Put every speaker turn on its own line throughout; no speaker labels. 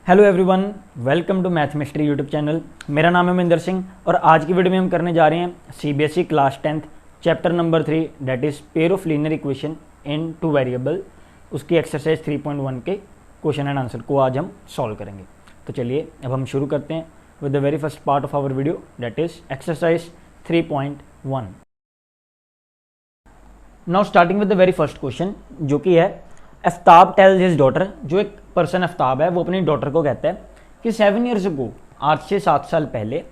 Hello everyone, welcome to math mystery YouTube channel. मेरा नाम है महेंद्र सिंह और आज की वीडियो में हम करने जा रहे हैं CBSE class 10th chapter number 3 that is pair of linear equation in two variable. उसकी एक्सरसाइज 3.1 के क्वेश्चन एंड आंसर को आज हम सॉल्व करेंगे। तो चलिए अब हम शुरू करते हैं with the very first part of our video that is exercise 3.1। Now starting with the very first question जो कि है आफ्ताब टेल्स हिज डॉटर। जो एक पर्सन आफ्ताब है वो अपनी डॉटर को कहता है कि 7 years ago, आज से 7 साल पहले,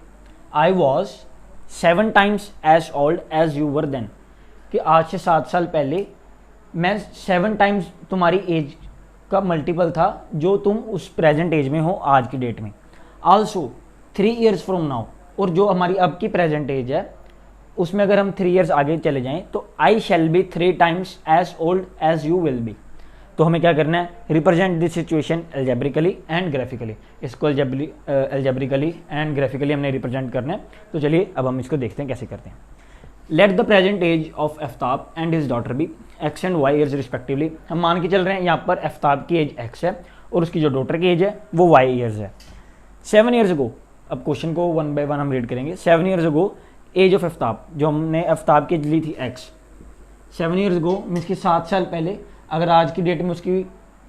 I was 7 times as old as you were then, कि आज से 7 साल पहले मैं 7 times तुम्हारी एज का मल्टीपल था जो तुम उस प्रेजेंट एज में हो आज की डेट में। आल्सो 3 years फ्रॉम नाउ, और जो हमारी अब की प्रेजेंट एज है उसमें अगर हम 3 years आगे चले जाएं तो I shall be 3 times as old as you will be. तो हमें क्या करना है, represent this situation algebraically and graphically. इसको एल्जेब्रिकली एंड ग्राफिकली हमने रिप्रेजेंट करना है। तो चलिए अब हम इसको देखते हैं कैसे करते हैं। Let the present age of Aftab and his daughter be x and y years respectively. हम मान के चल रहे हैं यहाँ पर आफ्ताब की एज एक्स है और उसकी जो डॉटर की एज है वो वाई ईयर्स है। 7 years ago, अब क्वेश्चन को 1 by 1 हम रीड करेंगे। 7 years ago age of Aftab, जो हमने आफ्ताब की एज ली थी एक्स, 7 years ago मीन्स कि 7 साल पहले। अगर आज की डेट में उसकी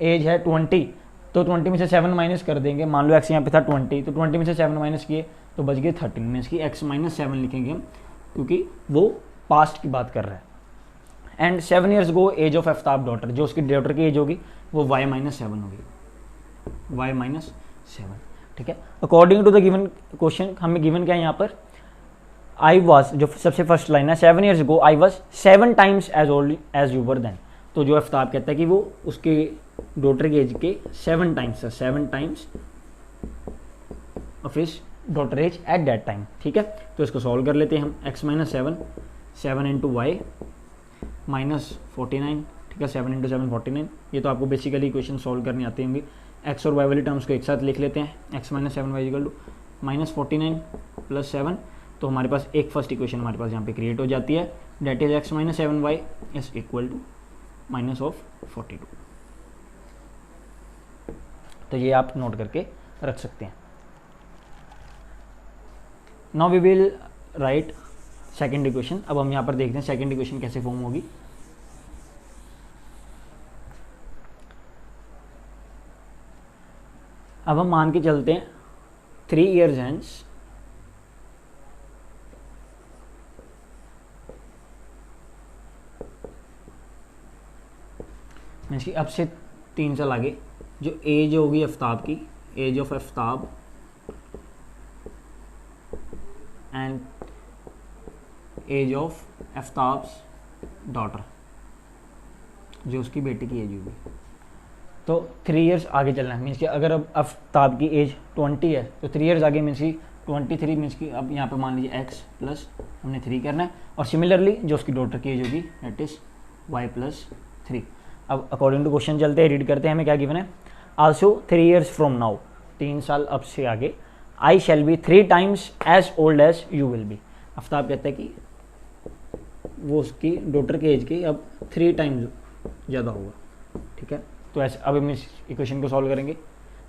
एज है 20, तो 20 में से 7 माइनस कर देंगे। मान लो एक्स यहाँ पे था 20, तो 20 में से 7 माइनस किए तो बच गए 13, मीन्स की एक्स माइनस 7 लिखेंगे हम, क्योंकि वो पास्ट की बात कर रहा है। And 7 years ago age of Aftab daughter, जो उसकी डॉटर की एज होगी वो y माइनस 7 होगी, y माइनस 7। ठीक है, according to the given question हमें गिवन क्या है यहाँ पर, आई वॉज, जो सबसे फर्स्ट लाइन है, 7 years ago I was 7 times as old as you were then. तो जो आफ्ताब कहता है कि वो उसके डॉटर की एज के 7 times है, 7 times of his daughter age at that time. ठीक है, तो इसको सॉल्व कर लेते हैं हम। x minus 7, 7 into y minus 49। ठीक है, 7 इंटू 7 49। ये तो आपको बेसिकली इक्वेशन सॉल्व करनी आती होंगी। x और y वाली टर्म्स को एक साथ लिख लेते हैं। x minus 7 y equal to minus 49 plus 7। तो हमारे पास एक फर्स्ट इक्वेशन हमारे पास यहाँ पे क्रिएट हो जाती है, that is x minus 7 y is equal to minus of 42। तो ये आप नोट करके रख सकते हैं। Now we will write second equation. अब हम यहाँ पर देखते हैं सेकेंड इक्वेशन कैसे फॉर्म होगी। अब हम मान के चलते हैं 3 years hence मीन्स कि अब से 3 साल आगे जो एज होगी आफ्ताब की, age of Aftab and age of Aftab's daughter, जो उसकी बेटी की एज होगी। तो 3 years आगे चलना है, मीन्स कि अगर अब आफ्ताब की एज 20 है तो 3 years आगे मीन्स कि 23, मीन्स कि अब यहाँ पे मान लीजिए x प्लस हमने 3 करना है, और सिमिलरली जो उसकी डॉटर की एज होगी दैट इज y प्लस 3। अब अकॉर्डिंग टू क्वेश्चन चलते हैं, रीड करते हैं हमें क्या गिवन है। आल्सो 3 years फ्रॉम नाउ, 3 साल अब से आगे, I shall be 3 times as old as you will be. Aftab कहता है कि वो उसकी डॉटर के एज के अब 3 times ज़्यादा होगा। ठीक है, तो ऐसे अब हम इस इक्वेशन को सॉल्व करेंगे।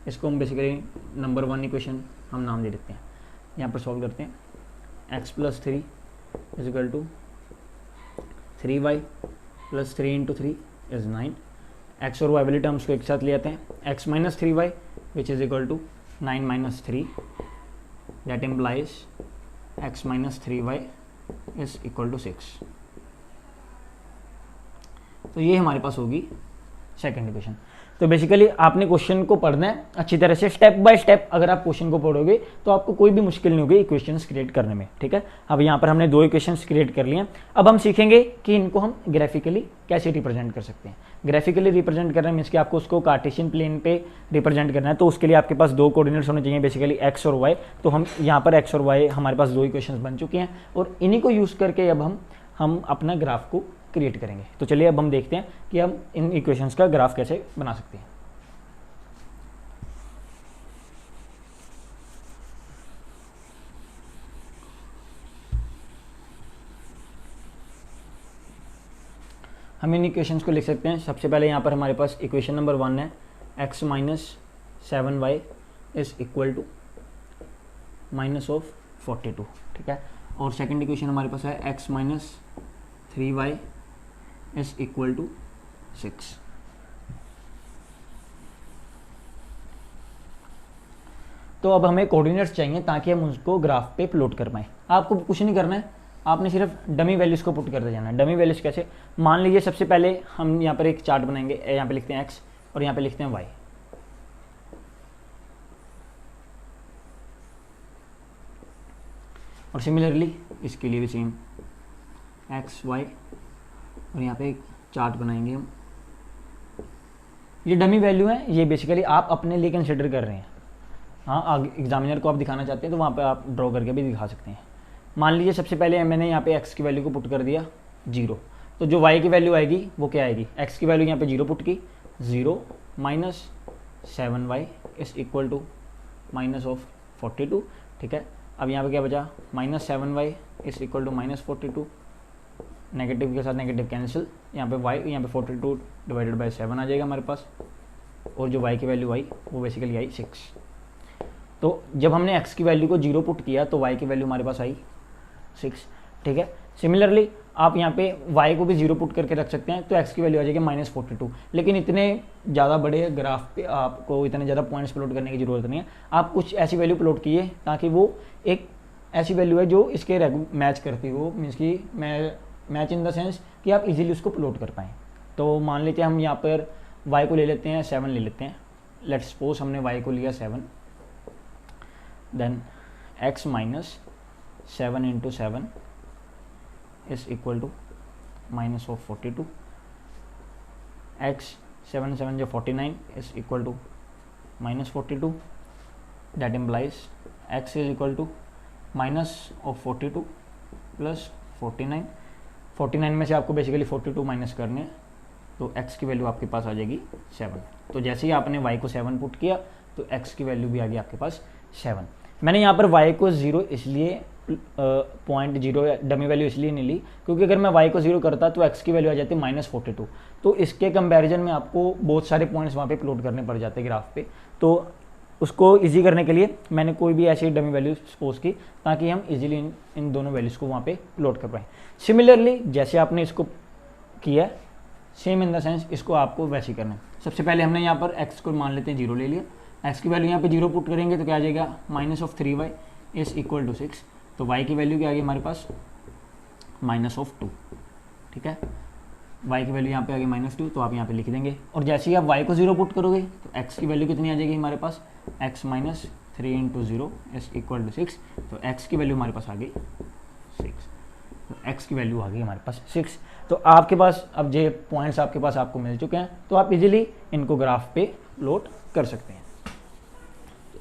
इसको हम बेसिकली नंबर 1 इक्वेशन हम नाम दे देते हैं। यहाँ पर सॉल्व करते हैं। x plus 3 is equal to 3y plus 3 into 3 is 9। x और y वाली टर्म्स को एक साथ ले आते हैं। x minus 3y which is equal to 9 minus 3, that implies x minus 3y is equal to 6। तो ये हमारे पास होगी सेकेंड इक्वेशन। तो बेसिकली आपने क्वेश्चन को पढ़ना है अच्छी तरह से, स्टेप बाय स्टेप। अगर आप क्वेश्चन को पढ़ोगे तो आपको कोई भी मुश्किल नहीं होगी इक्वेशंस क्रिएट करने में। ठीक है, अब यहाँ पर हमने 2 इक्वेशंस क्रिएट कर लिए हैं। अब हम सीखेंगे कि इनको हम ग्राफिकली कैसे रिप्रेजेंट कर सकते हैं। ग्राफिकली रिप्रेजेंट करना मीन्स कि आपको उसको कार्टेशियन प्लेन पे रिप्रेजेंट करना है, तो उसके लिए आपके पास 2 कोऑर्डिनेट्स होने चाहिए, बेसिकली x और y। तो हम यहाँ पर x और y हमारे पास 2 इक्वेशंस बन चुके हैं और इन्हीं को यूज़ करके अब हम अपना ग्राफ को क्रिएट करेंगे। तो चलिए अब हम देखते हैं कि हम इन इक्वेशंस का ग्राफ कैसे बना सकते हैं। हम इन इक्वेशंस को लिख सकते हैं। सबसे पहले यहाँ पर हमारे पास इक्वेशन नंबर 1 है x minus 7y is equal to minus of 42, ठीक है। और सेकंड इक्वेशन हमारे पास है x minus 3y is equal to 6। तो अब हमें कोऑर्डिनेट्स चाहिए ताकि हम उसको ग्राफ पे प्लॉट कर पाएँ। आपको कुछ नहीं करना है, आपने सिर्फ डमी वैल्यूज़ को पुट करते जाना है। डमी वैल्यूज़ कैसे, मान लीजिए सबसे पहले हम यहाँ पर एक चार्ट बनाएंगे, यहाँ पे लिखते हैं x और यहाँ पे लिखते हैं y। और सिमिलरली इसके लिए भी सेम x y, और यहाँ पे एक चार्ट बनाएंगे हम। ये डमी वैल्यू है, ये बेसिकली आप अपने लिए कंसिडर कर रहे हैं। हाँ, आगे एग्जामिनर को आप दिखाना चाहते हैं तो वहाँ पे आप ड्रॉ करके भी दिखा सकते हैं। मान लीजिए सबसे पहले मैंने यहाँ पे x की वैल्यू को पुट कर दिया 0, तो जो y की वैल्यू आएगी वो क्या आएगी, x की वैल्यू यहाँ पे 0 पुट की, 0 minus 7y is equal to minus of 42, ठीक है। अब यहाँ पे क्या बचा, minus 7y is equal to minus 42, negative के साथ नेगेटिव कैंसिल, यहाँ पे y, यहाँ पे 42 डिवाइडेड बाई 7 आ जाएगा हमारे पास, और जो y की वैल्यू आई वो बेसिकली आई 6। तो जब हमने x की वैल्यू को 0 पुट किया तो y की वैल्यू हमारे पास आई 6, ठीक है। सिमिलरली आप यहाँ पे y को भी 0 पुट करके रख सकते हैं तो x की वैल्यू आ जाएगी माइनस 42। लेकिन इतने ज़्यादा बड़े ग्राफ पे आपको इतने ज़्यादा पॉइंट्स प्लॉट करने की ज़रूरत नहीं है। आप कुछ ऐसी वैल्यू प्लॉट कीजिए ताकि वो एक ऐसी वैल्यू है जो इसके मैच करती हो, मीन्स की मैच इन द सेंस कि आप इजीली उसको प्लॉट कर पाएँ। तो मान लेते हैं हम यहाँ पर y को ले लेते हैं 7 ले लेते हैं, लेट्स सपोज हमने y को लिया 7, then x minus 7 into 7 is equal to minus of 42, x 7 7 जो 49 is equal to minus 42, that implies x is equal to minus of 42 plus 49। 49 में से आपको बेसिकली 42 माइनस करने हैं तो x की वैल्यू आपके पास आ जाएगी 7। तो जैसे ही आपने y को 7 पुट किया तो x की वैल्यू भी आ गई आपके पास 7। मैंने यहाँ पर y को 0 इसलिए .0 डमी वैल्यू इसलिए नहीं ली क्योंकि अगर मैं y को 0 करता तो x की वैल्यू आ जाती माइनस 42। तो इसके कंपैरिजन में आपको बहुत सारे पॉइंट्स वहाँ पे प्लॉट करने पड़ जाते ग्राफ पे। तो उसको इजी करने के लिए मैंने कोई भी ऐसी डमी वैल्यू सपोज की ताकि हम इजीली इन दोनों वैल्यूज़ को वहाँ पे प्लॉट कर पाएँ। सिमिलरली जैसे आपने इसको किया, सेम इन द सेंस इसको आपको वैसे ही करना है। सबसे पहले हमने यहाँ पर x को मान लेते हैं 0 ले लिया, x की वैल्यू यहाँ पे 0 पुट करेंगे तो क्या आ जाएगा, minus of 3y is equal to 6। तो y की वैल्यू क्या आ गई हमारे पास, माइनस ऑफ 2, ठीक है। y की वैल्यू यहाँ पे आ गई माइनस 2, तो आप यहाँ पे लिख देंगे। और जैसे ही आप y को 0 पुट करोगे तो x की वैल्यू कितनी आ जाएगी हमारे पास, x minus 3 into 0 is equal to 6। तो x की वैल्यू हमारे पास आ गई 6, तो x की वैल्यू आ गई हमारे पास 6। तो आपके पास अब ये पॉइंट्स आपके पास आपको मिल चुके हैं, तो आप इजीली इनको ग्राफ पे प्लॉट कर सकते हैं।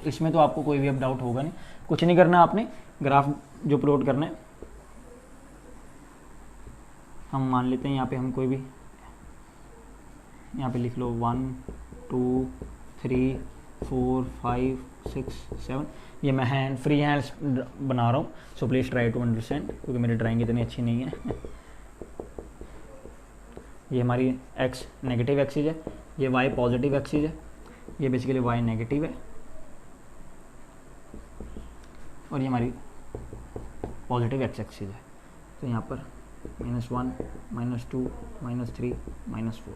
इसमें तो आपको कोई भी अब डाउट होगा नहीं, कुछ नहीं करना आपने, ग्राफ जो प्लॉट करना है हम मान लेते हैं यहाँ पे हम कोई भी यहाँ पे लिख लो 1 2 3 4 5 6 7। ये मैं फ्री हैंड्स बना रहा हूँ, so please try to understand क्योंकि मेरी ड्राइंग इतनी अच्छी नहीं है। ये हमारी x नेगेटिव एक्सिस है, ये y पॉजिटिव एक्सिस है, ये बेसिकली y नेगेटिव है, और ये हमारी पॉजिटिव x एक्सिस है। तो यहाँ पर -1 -2 -3 -4,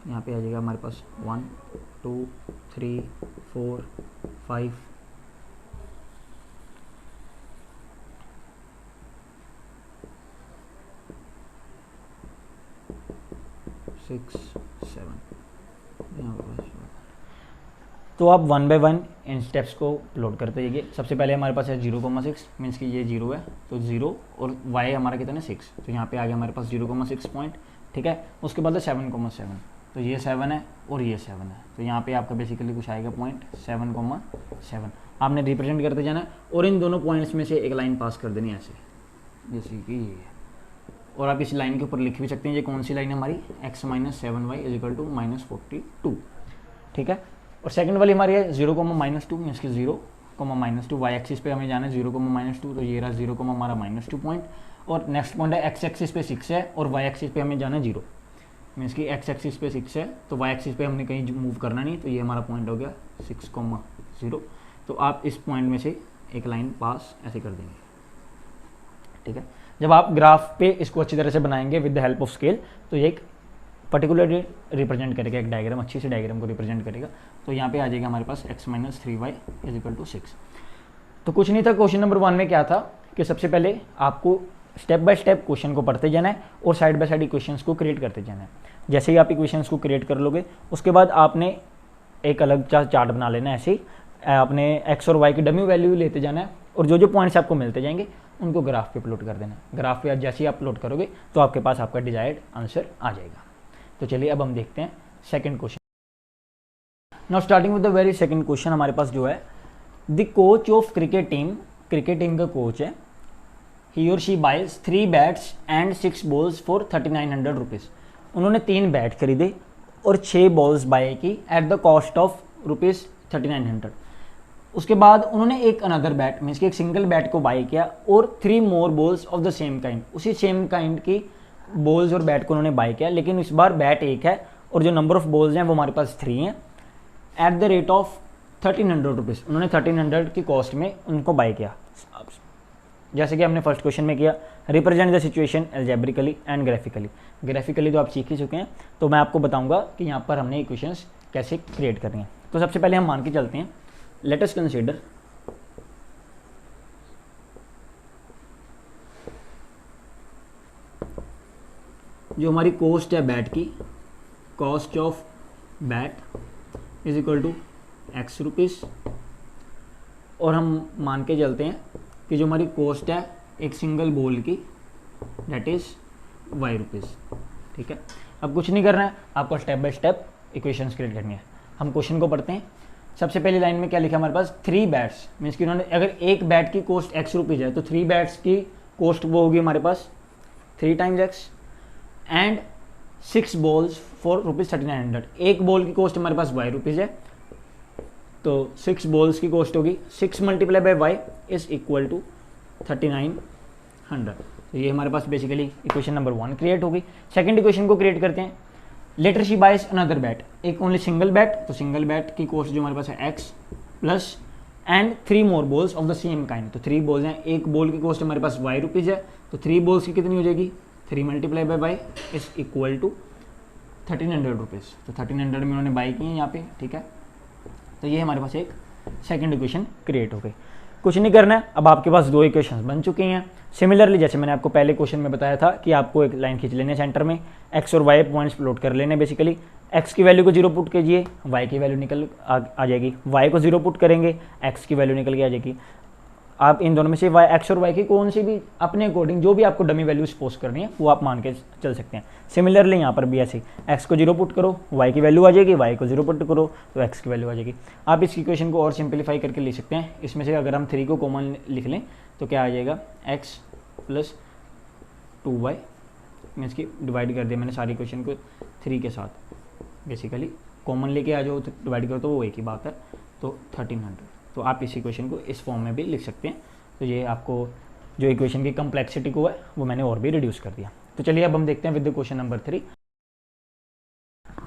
यहाँ पे आ जाएगा हमारे पास 1 2 3 4 5 6 7। तो आप 1 बाय 1 इन स्टेप्स को लोड करते जाइए। सबसे पहले हमारे पास है 0,6 मीन्स कि ये 0 है, तो 0 और y हमारा कितना है 6, तो यहाँ पे आ गया हमारे पास 0,6 पॉइंट, ठीक है। उसके बाद है 7,7, तो ये 7 है और ये 7 है, तो यहाँ पे आपका बेसिकली कुछ आएगा पॉइंट 7,7। आपने रिप्रेजेंट करते जाना है और इन दोनों पॉइंट्स में से एक लाइन पास कर देनी है ऐसे, जैसे कि ये है। और आप इस लाइन के ऊपर लिख भी सकते हैं ये कौन सी लाइन है हमारी, x minus 7y is equal to -42, ठीक है। और सेकंड वाली हमारी है 0,-2 मीन्स कि 0,-2 y एक्सिस पे हमें जाना है 0,-2, तो ये रहा 0, हमारा -2 पॉइंट। और नेक्स्ट पॉइंट है x एक्सिस पे 6 है और y एक्सिस पे हमें जाना है 0, मीन्स कि एक्स एक्सिस पे 6 है, तो वाई एक्सिस पे हमने कहीं मूव करना नहीं, तो ये हमारा पॉइंट हो गया 6,0। तो आप इस पॉइंट में से एक लाइन पास ऐसे कर देंगे, ठीक है। जब आप ग्राफ पे इसको अच्छी तरह से बनाएंगे with the help of scale, तो ये एक पर्टिकुलरली रिप्रेजेंट करेगा, एक डायग्राम, अच्छी से डायग्राम को रिप्रेजेंट करेगा। तो यहाँ पे आ जाएगा हमारे पास x - 3y = 6। तो कुछ नहीं था, क्वेश्चन नंबर 1 में क्या था कि सबसे पहले आपको स्टेप बाय स्टेप क्वेश्चन को पढ़ते जाना है और साइड बाय साइड इक्वेशंस को क्रिएट करते जाना है। जैसे ही आप इक्वेशंस को क्रिएट कर लोगे, उसके बाद आपने एक अलग चार्ट बना लेना है। ऐसे ही आपने एक्स और वाई की डमी वैल्यू लेते जाना है और जो जो पॉइंट्स आपको मिलते जाएंगे उनको ग्राफ पे प्लॉट कर देना है। ग्राफ पे जैसे ही आप प्लॉट करोगे तो आपके पास आपका डिजायर्ड आंसर आ जाएगा। तो चलिए अब हम देखते हैं second question. Now starting with the very second question, हमारे पास जो है the coach of cricket team का कोच है, ही और she buys 3 bats and 6 balls for 3900 rupees. उन्होंने 3 बैट खरीदे और 6 बॉल्स बाय की at the cost of rupees 3900। उसके बाद उन्होंने एक अनदर बैट मीन्स कि एक सिंगल बैट को बाय किया और 3 more balls of the same kind, उसी सेम काइंड की बॉल्स और बैट को उन्होंने बाय किया, लेकिन इस बार बैट एक है और जो नंबर ऑफ बॉल्स हैं वो हमारे पास 3 हैं, at the rate of 1300 rupees. उन्होंने 1300 की कॉस्ट में उनको बाय किया। जैसे कि हमने फर्स्ट क्वेश्चन में किया, represent the situation algebraically and graphically. Graphically तो आप सीख ही चुके हैं, तो मैं आपको बताऊंगा कि यहाँ पर हमने इक्वेशंस कैसे क्रिएट करनी है। तो सबसे पहले हम मान के चलते हैं, लेट अस कंसीडर जो हमारी कॉस्ट है बैट की, cost of bat is equal to x rupees, और हम मान के चलते हैं कि जो हमारी कॉस्ट है एक सिंगल बॉल की, दैट इज वाई रुपीज़, ठीक है। अब कुछ नहीं करना है, आपको step by step equations create करनी है। हम क्वेश्चन को पढ़ते हैं। सबसे पहली लाइन में क्या लिखा हमारे पास, 3 बैट्स मीन्स कि उन्होंने अगर एक बैट की कॉस्ट एक्स रुपीज़ है तो 3 बैट्स की कॉस्ट वो होगी हमारे पास 3 times x, and 6 balls for rupees 3900। एक बॉल की कॉस्ट हमारे पास वाई रुपीज़ है, तो 6 बॉल्स की कॉस्ट होगी 6 × वाई इज इक्वल टू 3900। तो ये हमारे पास बेसिकली इक्वेशन नंबर 1 क्रिएट होगी। सेकंड इक्वेशन को क्रिएट करते हैं, later she buys another bat, एक ओनली सिंगल बैट, तो सिंगल बैट की कॉस्ट जो हमारे पास है x plus and 3 more balls of the same kind, तो 3 बॉल्स हैं, एक बॉल की कॉस्ट हमारे पास वाई रुपीज़ है, तो 3 बॉल्स की कितनी हो जाएगी 3 × y is equal to 1300 rupees. तो 1300 में उन्होंने बाई की है यहाँ पे, ठीक है। तो ये हमारे पास एक सेकंड इक्वेशन क्रिएट हो गई। कुछ नहीं करना है, अब आपके पास 2 इक्वेशंस बन चुकी हैं। सिमिलरली जैसे मैंने आपको पहले क्वेश्चन में बताया था कि आपको एक लाइन खींच लेने सेंटर में, एक्स और वाई पॉइंट्स प्लॉट कर लेने। बेसिकली एक्स की वैल्यू को 0 पुट कीजिए, वाई की वैल्यू निकल आ जाएगी, वाई को 0 पुट करेंगे, एक्स की वैल्यू निकल के आ जाएगी। आप इन दोनों में से वाई एक्स और वाई की कौन सी भी अपने अकॉर्डिंग जो भी आपको डमी वैल्यू सपोज करनी है वो आप मान के चल सकते हैं। सिमिलरली यहाँ पर भी ऐसे एक्स को 0 पुट करो, वाई की वैल्यू आ जाएगी, वाई को 0 पुट करो तो एक्स की वैल्यू आ जाएगी। आप इस इक्वेशन को और सिंप्लीफाई करके लिख सकते हैं। इसमें से अगर हम 3 को कॉमन लिख लें तो क्या आ जाएगा, एक्स प्लस 2y, मीन्स की डिवाइड कर दिया मैंने सारी इक्वेशन को 3 के साथ। बेसिकली कॉमन लेके आ जाओ तो डिवाइड करो तो वो एक ही बात है, तो 1300। तो आप इस इक्वेशन को इस फॉर्म में भी लिख सकते हैं। तो ये आपको जो इक्वेशन की कम्प्लेक्सिटी को है वो मैंने और भी रिड्यूस कर दिया। तो चलिए अब हम देखते हैं विद क्वेश्चन नंबर 3।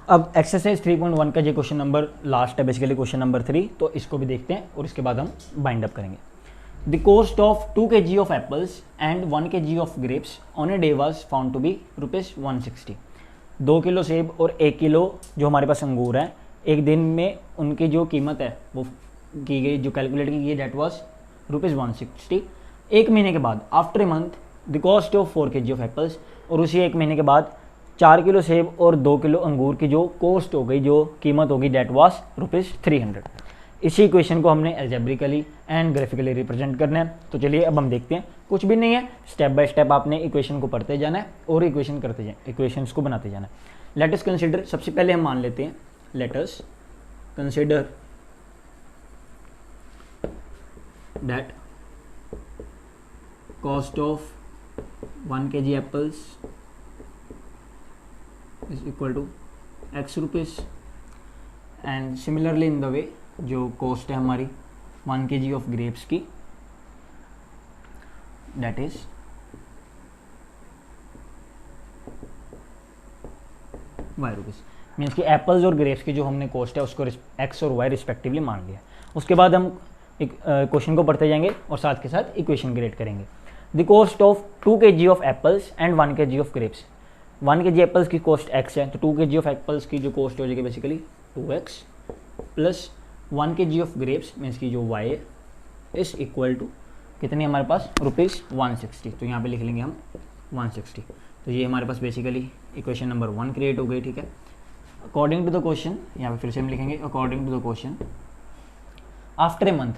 अब एक्सरसाइज 3.1 का ये क्वेश्चन नंबर लास्ट है, बेसिकली क्वेश्चन नंबर 3, तो इसको भी देखते हैं और इसके बाद हम बाइंड अप करेंगे। The cost of 2 kg of apples and 1 kg of grapes on a day was found to be ₹160। 2 kilo सेब और 1 किलो जो हमारे पास अंगूर हैं, एक दिन में उनकी जो कीमत है वो की गई, जो कैलकुलेट की गई, दैट वाज ₹160। एक महीने के बाद after a month the cost of 4 kg of apples, और उसी एक महीने के बाद 4 किलो सेब और 2 किलो अंगूर की जो कॉस्ट हो गई, जो कीमत होगी, दैट वाज ₹300। इसी इक्वेशन को हमने एल्जेब्रिकली एंड ग्राफिकली रिप्रेजेंट करना है। तो चलिए अब हम देखते हैं, कुछ भी नहीं है, स्टेप बाय स्टेप आपने इक्वेशन को पढ़ते जाना है और इक्वेशन करते जाए, इक्वेशंस को बनाते जाना है। लेट अस कंसीडर, सबसे पहले हम मान लेते हैं, let us consider that cost of 1 kg apples is equal to x rupees, and similarly in the way जो cost है हमारी 1 kg of grapes की, that is y rupees. Means कि एप्पल्स और ग्रेप्स की जो हमने कॉस्ट है उसको एक्स और वाई रिस्पेक्टिवली मान लिया। उसके बाद हम एक क्वेश्चन को पढ़ते जाएंगे और साथ के साथ इक्वेशन क्रिएट करेंगे। The cost of 2 kg of apples and 1 kg of grapes. 1 kg apples की कॉस्ट x है, तो 2 kg ऑफ एप्पल्स की जो कॉस्ट हो जाएगी basically 2x plus 1 kg of grapes means की जो y है इज इक्वल टू कितनी हमारे पास ₹160। तो यहाँ पे लिख लेंगे हम 160। तो ये हमारे पास बेसिकली इक्वेशन नंबर 1 क्रिएट हो गई, ठीक है। अकॉर्डिंग टू द क्वेश्चन, यहाँ पे फिर से हम लिखेंगे according to the question, after a month,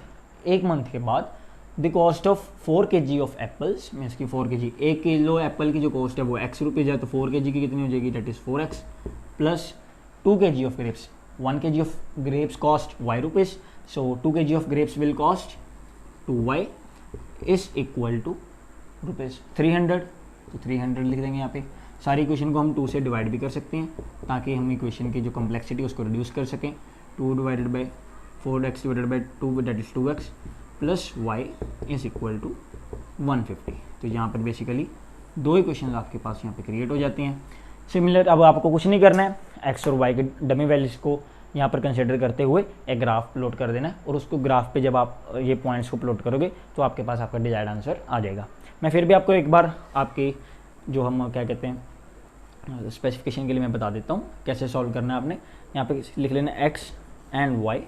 एक मंथ के बाद, the cost of 4 kg of apples means की 4 kg, 1 किलो एप्पल की जो कॉस्ट है वो x रुपीज़ है, तो 4 kg की कितनी हो जाएगी, that is 4x plus 2 kg of grapes, 1 kg of grapes cost y rupees, so 2 kg of grapes will cost 2y is equal to ₹300। तो 300 लिख देंगे यहाँ पे। सारी इक्वेशन को हम 2 से डिवाइड भी कर सकते हैं ताकि हम इक्वेशन की जो कम्प्लेक्सिटी उसको रिड्यूस कर सकें। 2 divided by 4x divided by 2 that is 2x plus y is equal to 150। तो यहाँ पर बेसिकली 2 इक्वेशन आपके पास यहाँ पे क्रिएट हो जाती हैं। सिमिलर अब आपको कुछ नहीं करना है, x और y के डमी वैल्यूज़ को यहाँ पर कंसिडर करते हुए एक ग्राफ प्लॉट कर देना है और उसको ग्राफ पे जब आप ये पॉइंट्स को प्लॉट करोगे तो आपके पास आपका डिजायर्ड आंसर आ जाएगा। मैं फिर भी आपको एक बार आपकी जो हम क्या कहते हैं स्पेसिफिकेशन के लिए मैं बता देता हूँ कैसे सॉल्व करना है। आपने यहाँ पे लिख लेना x एंड y,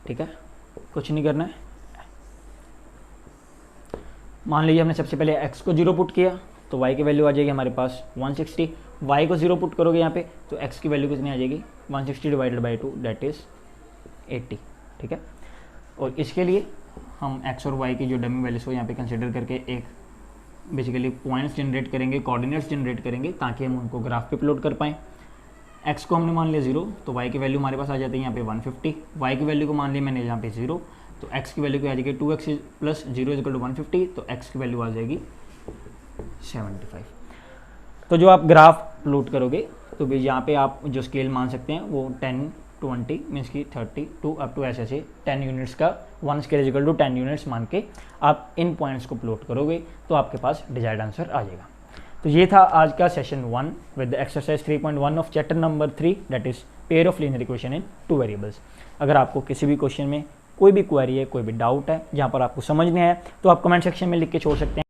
ठीक है, कुछ नहीं करना है। मान लीजिए हमने सबसे पहले x को 0 पुट किया तो y की वैल्यू आ जाएगी हमारे पास 160। y को 0 पुट करोगे यहाँ पे तो x की वैल्यू कितनी आ जाएगी 160 डिवाइडेड बाई 2 दैट इज़ 80, ठीक है। और इसके लिए हम x और y की जो डमी वैल्यूज को यहाँ पे कंसिडर करके एक बेसिकली पॉइंट्स जनरेट करेंगे, कोऑर्डिनेट्स जनरेट करेंगे ताकि हम उनको ग्राफ पे प्लॉट कर पाएँ। x को हमने मान लिया 0 तो y की वैल्यू हमारे पास आ जाती है यहाँ पे 150। y की वैल्यू को मान लिया मैंने यहाँ पे 0 तो x की वैल्यू क्या आ जाएगी 2x plus 0 is equal to 150, तो x की वैल्यू आ जाएगी 75। तो जो आप ग्राफ प्लॉट करोगे तो भी यहाँ पे आप जो स्केल मान सकते हैं वो 10, 20 मीन्स की 30 टू अप टू ऐसे 10 यूनिट्स का 1 scale is equal to 10 units मान के आप इन पॉइंट्स को प्लॉट करोगे तो आपके पास डिजायर्ड आंसर आ जाएगा। तो ये था आज का session 1 with exercise 3.1 of chapter number 3 that is pair of linear equation in 2 variables. अगर आपको किसी भी क्वेश्चन में कोई भी क्वेरी है, कोई भी डाउट है जहाँ पर आपको समझ नहीं आया तो आप कमेंट सेक्शन में लिख के छोड़ सकते हैं।